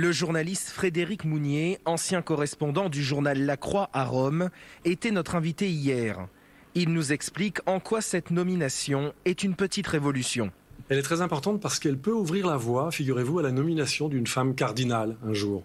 Le journaliste Frédéric Mounier, ancien correspondant du journal La Croix à Rome, était notre invité hier. Il nous explique en quoi cette nomination est une petite révolution. Elle est très importante parce qu'elle peut ouvrir la voie, figurez-vous, à la nomination d'une femme cardinale un jour.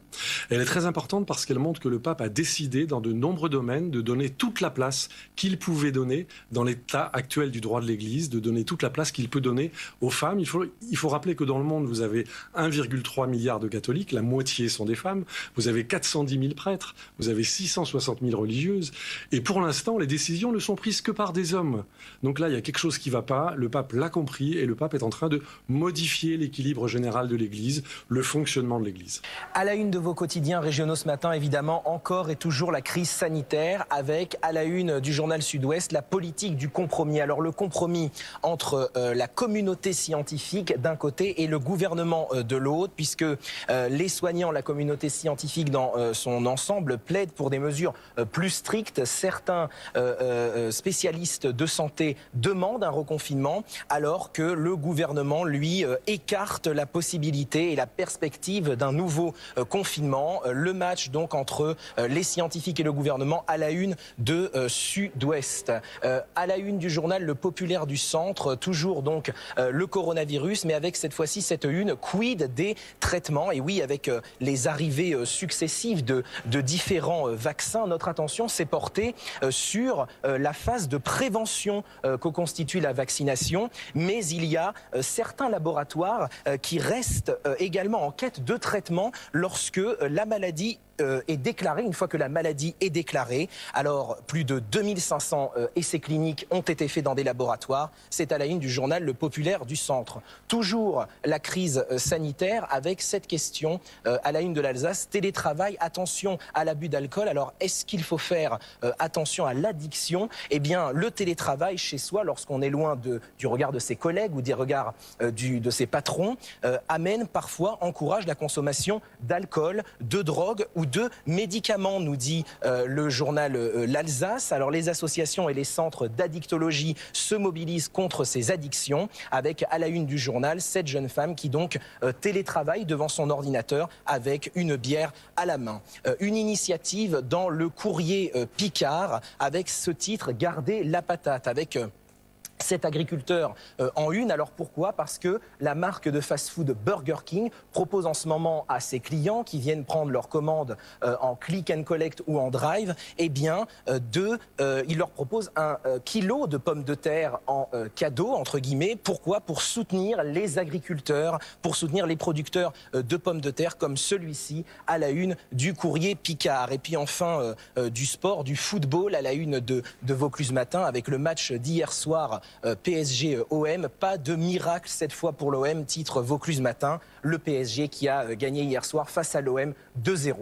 Elle est très importante parce qu'elle montre que le pape a décidé, dans de nombreux domaines, de donner toute la place qu'il pouvait donner dans l'état actuel du droit de l'Église, de donner toute la place qu'il peut donner aux femmes. Il faut rappeler que dans le monde, vous avez 1,3 milliard de catholiques, la moitié sont des femmes, vous avez 410 000 prêtres, vous avez 660 000 religieuses, et pour l'instant, les décisions ne sont prises que par des hommes. Donc là, il y a quelque chose qui ne va pas, le pape l'a compris, et le pape est en train de modifier l'équilibre général de l'Église, le fonctionnement de l'Église. À la une de vos quotidiens régionaux ce matin, évidemment, encore et toujours la crise sanitaire, avec à la une du journal Sud-Ouest la politique du compromis. Alors le compromis entre la communauté scientifique d'un côté et le gouvernement de l'autre, puisque les soignants, la communauté scientifique dans son ensemble plaident pour des mesures plus strictes. Certains spécialistes de santé demandent un reconfinement, alors que le gouvernement, lui, écarte la possibilité et la perspective d'un nouveau confinement. Le match, donc, entre les scientifiques et le gouvernement à la une de Sud-Ouest. À la une du journal Le Populaire du Centre, toujours, donc, le coronavirus, mais avec cette fois-ci cette une, quid des traitements. Et oui, avec les arrivées successives de différents vaccins, notre attention s'est portée sur la phase de prévention que constitue la vaccination. Mais il y a certains laboratoires qui restent également en quête de traitement lorsque la maladie est déclarée, une fois que la maladie est déclarée. Alors, plus de 2500 essais cliniques ont été faits dans des laboratoires. C'est à la une du journal Le Populaire du Centre. Toujours la crise sanitaire avec cette question à la une de l'Alsace. Télétravail, attention à l'abus d'alcool. Alors, est-ce qu'il faut faire attention à l'addiction? Eh bien, le télétravail chez soi, lorsqu'on est loin du regard de ses collègues ou des regards de ses patrons, encourage la consommation d'alcool, de drogue ou de médicaments, nous dit le journal L'Alsace. Alors les associations et les centres d'addictologie se mobilisent contre ces addictions, avec à la une du journal cette jeune femme qui donc télétravaille devant son ordinateur avec une bière à la main. Une initiative dans le courrier Picard avec ce titre « Gardez la patate » avec cet agriculteur en une. Alors pourquoi? Parce que la marque de fast-food Burger King propose en ce moment à ses clients qui viennent prendre leurs commandes en click and collect ou en drive, eh bien, il leur propose un kilo de pommes de terre en cadeau, entre guillemets. Pourquoi? Pour soutenir les agriculteurs, pour soutenir les producteurs de pommes de terre comme celui-ci à la une du courrier Picard. Et puis enfin, du sport, du football à la une de Vaucluse Matin avec le match d'hier soir PSG-OM, pas de miracle cette fois pour l'OM, titre Vaucluse Matin, le PSG qui a gagné hier soir face à l'OM 2-0.